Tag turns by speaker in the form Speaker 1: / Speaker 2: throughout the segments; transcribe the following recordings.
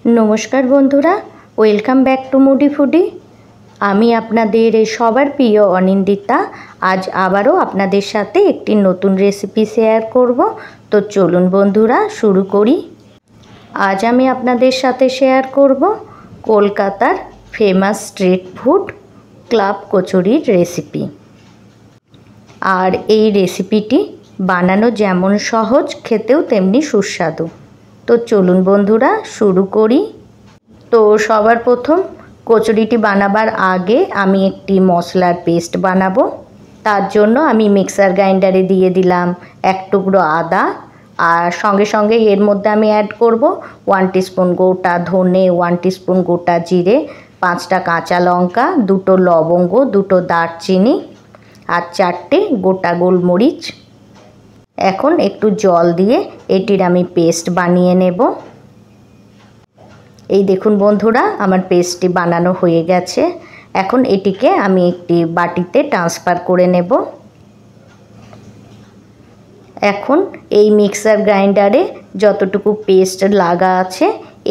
Speaker 1: नमस्कार बंधुरा welcome back to मुडी फुडी। आमी आपनादेर सबार प्रिय अनिंदिता आज आबारो आपनादेर साथे एकटी नतून रेसिपि शेयर करब। तो चलुन बंधुरा शुरू करी। आज आमी आपनादेर साथे शेयर करब कलकातार फेमास स्ट्रीट फूड क्लाब कचुरिर रेसिपि। और ये रेसिपिटी बानानो जेमन सहज खेतेও तेमनि सुस्वादु। तो चलुन बंधुरा शुरू करी। तो सबार प्रथम कचुरिटी बानाबार आगे आमी एकटी मशलार पेस्ट बानाबो। तार जोन्नो आमी मिक्सार ग्राइंडारे दिए दिलाम एक टुकरो आदा और संगे संगे एर मध्य आमी ऐड करब 1 टीस्पुन गोटा धने 1 टीस्पुन गोटा जिरे 5टा काँचा लंका 2টো लवंग 2টো दारचिनी और 4টে गोटा गोलमरिच। এখন একটু জল দিয়ে এটির আমি পেস্ট বানিয়ে নেব। এই দেখুন বন্ধুরা আমার পেস্টটি বানানো হয়ে গেছে। এখন এটিকে আমি একটি বাটিতে ট্রান্সফার করে নেব। এখন এই মিক্সার গ্রাইন্ডারে যতটুকু পেস্ট লাগা আছে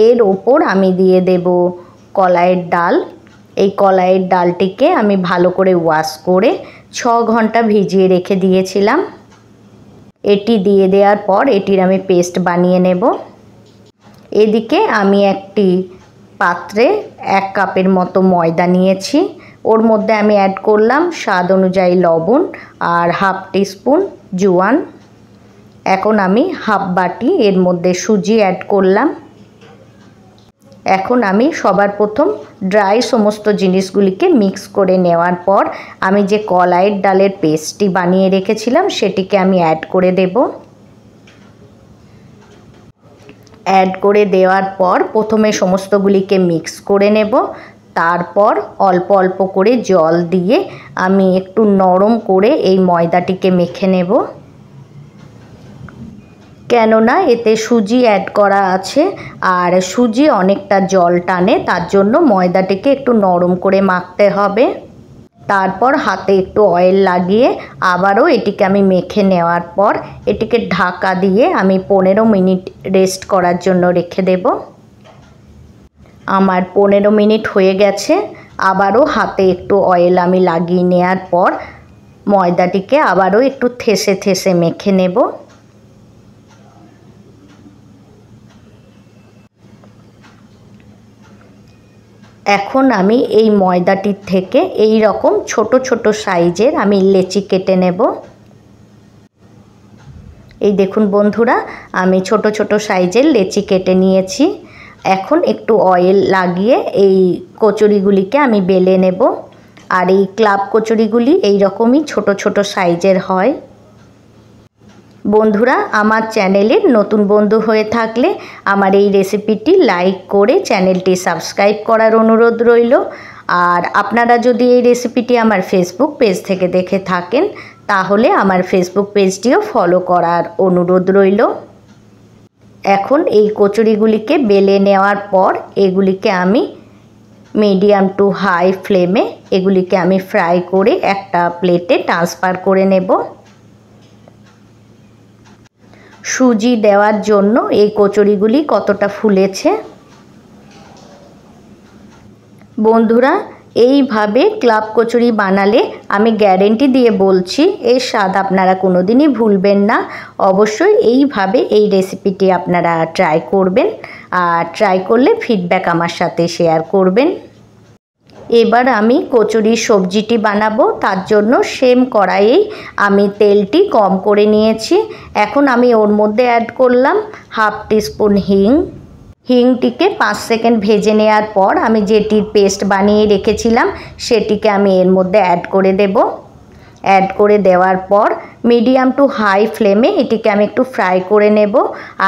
Speaker 1: এর উপর আমি দিয়ে দেব কলাইয়ের ডাল। এই কলাইয়ের ডালটিকে আমি ভালো করে ওয়াশ করে 6 ঘন্টা ভিজিয়ে রেখে দিয়েছিলাম। এটি দিয়ে দেওয়ার পর এটির আমি পেস্ট বানিয়ে নেব। এদিকে আমি একটি পাত্রে 1 কাপের মতো ময়দা নিয়েছি। ওর মধ্যে আমি অ্যাড করলাম স্বাদ অনুযায়ী লবণ আর হাফ টিস্পুন জোয়ান। এখন আমি হাফ বাটি এর মধ্যে সুজি অ্যাড করলাম। এখন আমি সবার প্রথম ড্রাই সমস্ত জিনিসগুলিকে মিক্স করে নেওয়ার পর আমি যে কলাইয়ের ডালের পেস্টটি বানিয়ে রেখেছিলাম সেটিকে আমি অ্যাড করে দেব। অ্যাড করে দেওয়ার পর প্রথমে সমস্তগুলিকে মিক্স করে নেব। তারপর অল্প অল্প করে জল দিয়ে আমি একটু নরম করে এই ময়দাটিকে মেখে নেব। কেননা এতে সুজি অ্যাড করা আছে আর সুজি অনেকটা জল টানে, তার জন্য ময়দাটিকে একটু নরম করে মাখতে হবে। তারপর হাতে একটু অয়েল লাগিয়ে আবারও এটিকে আমি মেখে নেওয়ার পর এটিকে ঢাকা দিয়ে আমি 15 মিনিট রেস্ট করার জন্য রেখে দেব। আমার 15 মিনিট হয়ে গেছে। আবারও হাতে একটু অয়েল আমি লাগিয়ে নেওয়ার পর ময়দাটিকে আবারও একটু থেসে থেসে মেখে নেব। এখন আমি এই ময়দাটির থেকে এই রকম ছোট ছোট সাইজের আমি লেচি কেটে নেব। এই দেখুন বন্ধুরা আমি ছোট ছোট সাইজের লেচি কেটে নিয়েছি। এখন একটু অয়েল লাগিয়ে এই কচুরিগুলিকে আমি বেলে নেব। আর এই ক্লাব কচুরিগুলি এই রকমই ছোট ছোট সাইজের হয়। বন্ধুরা আমার চ্যানেলের নতুন বন্ধু হয়ে থাকলে আমার এই রেসিপিটি লাইক করে চ্যানেলটি সাবস্ক্রাইব করার অনুরোধ রইল। আর আপনারা যদি এই রেসিপিটি আমার ফেসবুক পেজ থেকে দেখে থাকেন তাহলে আমার ফেসবুক পেজটিও ফলো করার অনুরোধ রইল। এখন এই কচুরিগুলিকে বেলে নেওয়ার পর এগুলিকে আমি মিডিয়াম টু হাই ফ্লেমে এগুলিকে আমি ফ্রাই করে একটা প্লেটে ট্রান্সফার করে নেব। সুজি দেওয়ার জন্য এই কচুরিগুলি কতটা ফুলেছে। বন্ধুরা এইভাবে ক্লাব কচুরি বানালে আমি গ্যারেন্টি দিয়ে বলছি এর স্বাদ আপনারা কোনোদিনই ভুলবেন না। অবশ্যই এইভাবে এই রেসিপিটি আপনারা ট্রাই করবেন আর ট্রাই করলে ফিডব্যাক আমার সাথে শেয়ার করবেন। এবার আমি কচুরির সবজিটি বানাবো। তার জন্য সেম কড়াইয়ে আমি তেলটি কম করে নিয়েছি। এখন আমি ওর মধ্যে অ্যাড করলাম হাফ টিস্পুন হিং। হিংটিকে 5 সেকেন্ড ভেজে নেওয়ার পর আমি যেটির পেস্ট বানিয়ে রেখেছিলাম সেটিকে আমি এর মধ্যে অ্যাড করে দেব। অ্যাড করে দেওয়ার পর মিডিয়াম টু হাই ফ্লেমে এটিকে আমি একটু ফ্রাই করে নেব।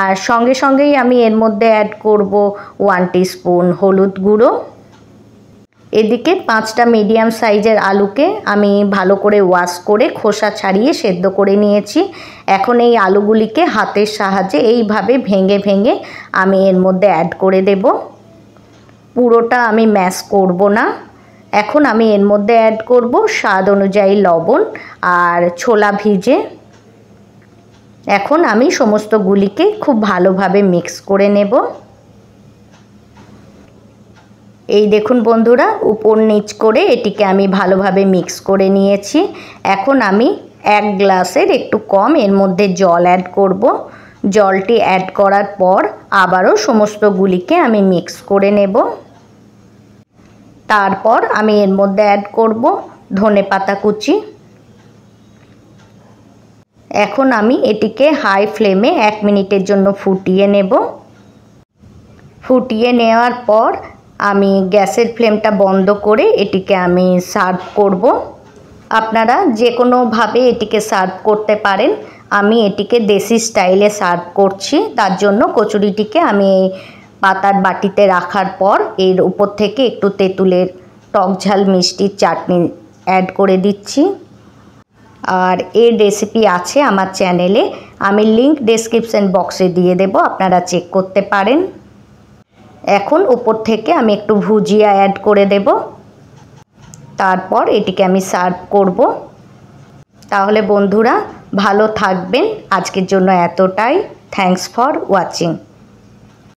Speaker 1: আর সঙ্গে সঙ্গেই আমি এর মধ্যে অ্যাড করব 1 টিস্পুন হলুদ গুঁড়ো। এদিকে 5টা মিডিয়াম সাইজের আলুকে আমি ভালো করে ওয়াশ করে খোসা ছাড়িয়ে সেদ্ধ করে নিয়েছি। এখন এই আলুগুলিকে হাতের সাহায্যে এইভাবে ভেঙে ভেঙে আমি এর মধ্যে অ্যাড করে দেব। পুরোটা আমি ম্যাশ করব না। এখন আমি এর মধ্যে অ্যাড করব স্বাদ অনুযায়ী লবণ আর ছোলা ভিজে। এখন আমি সমস্তগুলিকে খুব ভালোভাবে মিক্স করে নেব। এই দেখুন বন্ধুরা, উপর নিচ করে এটিকে আমি ভালোভাবে মিক্স করে নিয়েছি। এখন আমি 1 গ্লাসের একটু কম এর মধ্যে জল অ্যাড করব। জলটি অ্যাড করার পর আবারও সমস্তগুলিকে আমি মিক্স করে নেব। তারপর আমি এর মধ্যে অ্যাড করব ধনেপাতা কুচি। এখন আমি এটিকে হাই ফ্লেমে 1 মিনিটের জন্য ফুটিয়ে নেব। ফুটিয়ে নেওয়ার পর আমি গ্যাসের ফ্লেমটা বন্ধ করে এটিকে আমি সার্ভ করব। আপনারা যে কোনোভাবে এটিকে সার্ভ করতে পারেন। আমি এটিকে দেশি স্টাইলে সার্ভ করছি। তার জন্য কচুরিটিকে আমি পাতার বাটিতে রাখার পর এর উপর থেকে একটু তেঁতুলের টক ঝাল মিষ্টির চাটনি অ্যাড করে দিচ্ছি। আর এর রেসিপি আছে আমার চ্যানেলে, আমি লিংক ডেসক্রিপশন বক্সে দিয়ে দেব, আপনারা চেক করতে পারেন। এখন উপর থেকে আমি একটু ভুজিয়া অ্যাড করে দেব। তারপর এটিকে আমি সার্ভ করব। তাহলে বন্ধুরা ভালো থাকবেন, আজকের জন্য এতটাই। Thanks for watching.